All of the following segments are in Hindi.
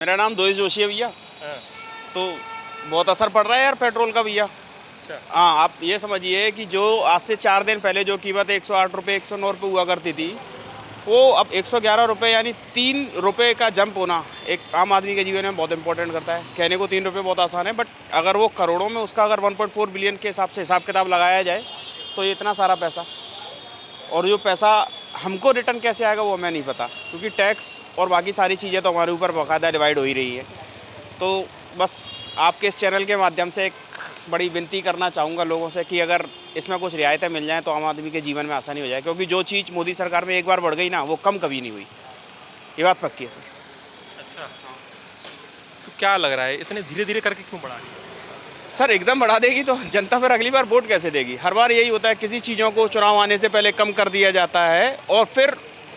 मेरा नाम दोष जोशी है भैया। हाँ। तो बहुत असर पड़ रहा है यार पेट्रोल का भैया। अच्छा। हाँ, आप ये समझिए कि जो आज से 4 दिन पहले जो कीमत 108 रुपये 109 रुपये हुआ करती थी, वो अब 111 रुपये यानी 3 रुपये का जंप होना एक आम आदमी के जीवन में बहुत इंपॉर्टेंट करता है। कहने को 3 रुपये बहुत आसान है, बट अगर वो करोड़ों में उसका अगर 1.4 बिलियन के हिसाब से हिसाब किताब लगाया जाए तो ये इतना सारा पैसा, और जो पैसा हमको रिटर्न कैसे आएगा वो हमें नहीं पता, क्योंकि टैक्स और बाकी सारी चीज़ें तो हमारे ऊपर बाकायदा डिवाइड हो ही रही है। तो बस आपके इस चैनल के माध्यम से एक बड़ी विनती करना चाहूँगा लोगों से कि अगर इसमें कुछ रियायतें मिल जाएँ तो आम आदमी के जीवन में आसानी हो जाए, क्योंकि जो चीज़ मोदी सरकार में एक बार बढ़ गई ना, वो कम कभी नहीं हुई। ये बात पक्की है सर। अच्छा, तो क्या लग रहा है इसने धीरे धीरे करके क्यों बढ़ा दिया? सर एकदम बढ़ा देगी तो जनता फिर अगली बार वोट कैसे देगी? हर बार यही होता है, किसी चीज़ों को चुनाव आने से पहले कम कर दिया जाता है और फिर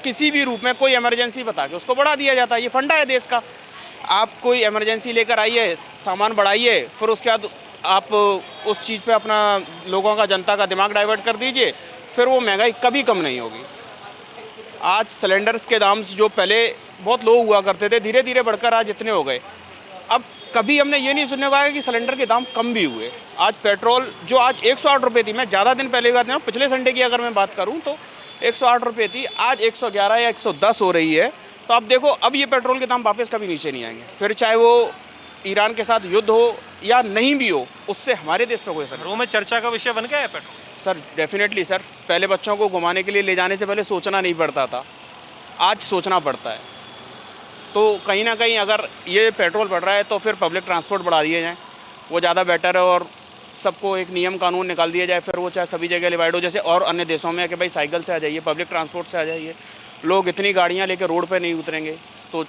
किसी भी रूप में कोई इमरजेंसी बता के उसको बढ़ा दिया जाता है। ये फंडा है देश का। आप कोई इमरजेंसी लेकर आइए, सामान बढ़ाइए, फिर उसके बाद आप उस चीज़ पे अपना लोगों का, जनता का दिमाग डाइवर्ट कर दीजिए, फिर वो महंगाई कभी कम नहीं होगी। आज सिलेंडर्स के दाम जो पहले बहुत लो हुआ करते थे, धीरे धीरे बढ़कर आज इतने हो गए। अब कभी हमने ये नहीं सुनने को आया कि सिलेंडर के दाम कम भी हुए। आज पेट्रोल जो आज 108 रुपये थी, मैं ज़्यादा दिन पहले की बात नहीं, पिछले संडे की अगर मैं बात करूं तो 108 रुपये थी, आज 111 या 110 हो रही है। तो आप देखो, अब ये पेट्रोल के दाम वापस कभी नीचे नहीं आएंगे, फिर चाहे वो ईरान के साथ युद्ध हो या नहीं भी हो, उससे हमारे देश पर कोई असर नहीं। घरों में चर्चा का विषय बन गया है पेट्रोल? सर डेफिनेटली सर, पहले बच्चों को घुमाने के लिए ले जाने से पहले सोचना नहीं पड़ता था, आज सोचना पड़ता है। तो कहीं ना कहीं अगर ये पेट्रोल बढ़ रहा है तो फिर पब्लिक ट्रांसपोर्ट बढ़ा दिए जाएँ, वो ज़्यादा बेटर है, और सबको एक नियम कानून निकाल दिया जाए, फिर वो चाहे सभी जगह डिवाइड हो, जैसे और अन्य देशों में है कि भाई साइकिल से आ जाइए, पब्लिक ट्रांसपोर्ट से आ जाइए, लोग इतनी गाड़ियाँ लेकर रोड पे नहीं उतरेंगे, तो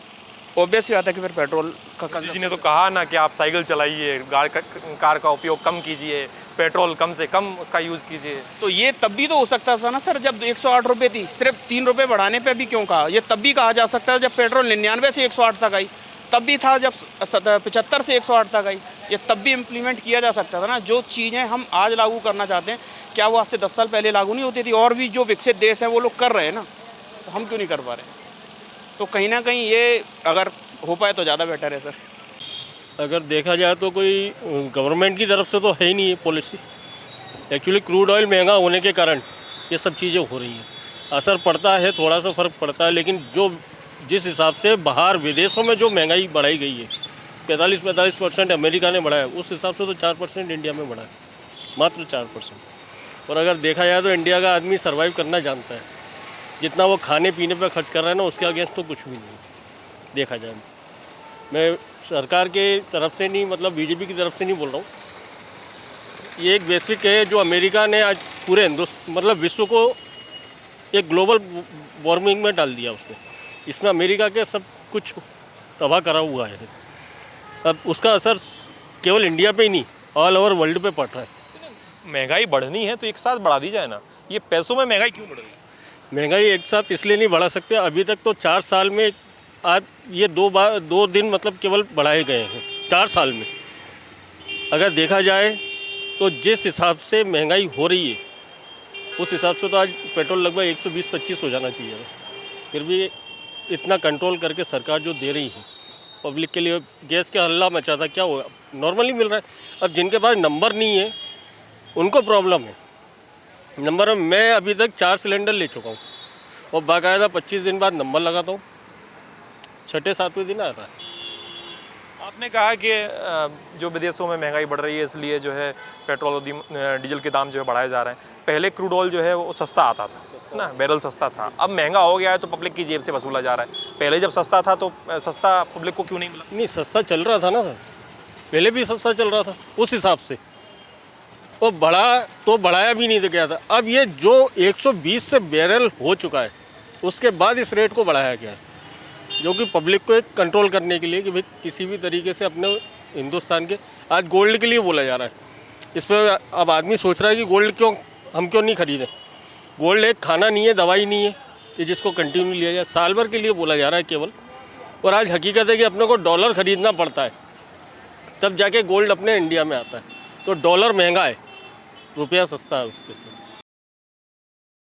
ऑब्वियस ही आता है कि फिर पेट्रोल का जी ने तो कहा ना कि आप साइकिल चलाइए, कार का उपयोग कम कीजिए, पेट्रोल कम से कम उसका यूज़ कीजिए। तो ये तब भी तो हो सकता था ना सर, जब 108 रुपये थी, सिर्फ 3 रुपये बढ़ाने पे भी क्यों कहा? ये तब भी कहा जा सकता है जब पेट्रोल 99 से 108 तक आई, तब भी था जब 75 से 108 तक आई, ये तब भी इम्प्लीमेंट किया जा सकता था ना। जो चीज़ें हम आज लागू करना चाहते हैं, क्या वो आज से 10 साल पहले लागू नहीं होती थी? और भी जो विकसित देश हैं वो लोग कर रहे हैं ना, तो हम क्यों नहीं कर पा रहे? तो कहीं ना कहीं ये अगर हो पाए तो ज़्यादा बेटर है सर। अगर देखा जाए तो कोई गवर्नमेंट की तरफ से तो है ही नहीं ये पॉलिसी। एक्चुअली क्रूड ऑयल महंगा होने के कारण ये सब चीज़ें हो रही हैं। असर पड़ता है, थोड़ा सा फ़र्क पड़ता है, लेकिन जो जिस हिसाब से बाहर विदेशों में जो महंगाई बढ़ाई गई है, 45% अमेरिका ने बढ़ाया, उस हिसाब से तो 4% इंडिया में बढ़ा है, मात्र 4%। और अगर देखा जाए तो इंडिया का आदमी सर्वाइव करना जानता है, जितना वो खाने पीने पर खर्च कर रहा है ना, उसके अगेंस्ट तो कुछ भी नहीं देखा जाए। मैं सरकार के तरफ से नहीं, मतलब बीजेपी की तरफ से नहीं बोल रहा हूँ, ये एक वैश्विक है जो अमेरिका ने आज पूरे हिंदुस्तान, मतलब विश्व को एक ग्लोबल वार्मिंग में डाल दिया उसने। इसमें अमेरिका के सब कुछ तबाह करा हुआ है। अब उसका असर केवल इंडिया पे ही नहीं, ऑल ओवर वर्ल्ड पे पड़ रहा है। महंगाई बढ़नी है तो एक साथ बढ़ा दी जाए ना, ये पैसों में महंगाई क्यों बढ़ रही है? महंगाई एक साथ इसलिए नहीं बढ़ा सकते, अभी तक तो 4 साल में आज ये 2 दिन मतलब केवल बढ़ाए गए हैं 4 साल में। अगर देखा जाए तो जिस हिसाब से महंगाई हो रही है, उस हिसाब से तो आज पेट्रोल लगभग 120-125 हो जाना चाहिए। फिर भी इतना कंट्रोल करके सरकार जो दे रही है पब्लिक के लिए, गैस का हल्ला मचा था, क्या हुआ? नॉर्मली मिल रहा है। अब जिनके पास नंबर नहीं है उनको प्रॉब्लम है। नंबर मैं अभी तक 4 सिलेंडर ले चुका हूँ और बाकायदा 25 दिन बाद नंबर लगाता हूँ, 6-7वें दिन आ रहा है। आपने कहा कि जो विदेशों में महंगाई बढ़ रही है इसलिए जो है पेट्रोल और डीजल के दाम जो है बढ़ाए जा रहे हैं। पहले क्रूड ऑयल जो है वो सस्ता आता था ना, बैरल सस्ता था। अब महंगा हो गया है तो पब्लिक की जेब से वसूला जा रहा है। पहले जब सस्ता था तो सस्ता पब्लिक को क्यों नहीं मिला? नहीं, सस्ता चल रहा था ना सर, पहले भी सस्ता चल रहा था उस हिसाब से, वो बढ़ा तो बढ़ाया भी नहीं गया था। अब ये जो 120 से बैरल हो चुका है, उसके बाद इस रेट को बढ़ाया गया है, जो कि पब्लिक को एक कंट्रोल करने के लिए कि भाई किसी भी तरीके से अपने हिंदुस्तान के, आज गोल्ड के लिए बोला जा रहा है। इस पर अब आदमी सोच रहा है कि गोल्ड हम क्यों नहीं खरीदें। गोल्ड एक खाना नहीं है, दवाई नहीं है कि जिसको कंटिन्यू लिया जाए, साल भर के लिए बोला जा रहा है केवल। और आज हकीकत है कि अपने को डॉलर ख़रीदना पड़ता है, तब जाके गोल्ड अपने इंडिया में आता है। तो डॉलर महंगा है, रुपया सस्ता है उसके साथ।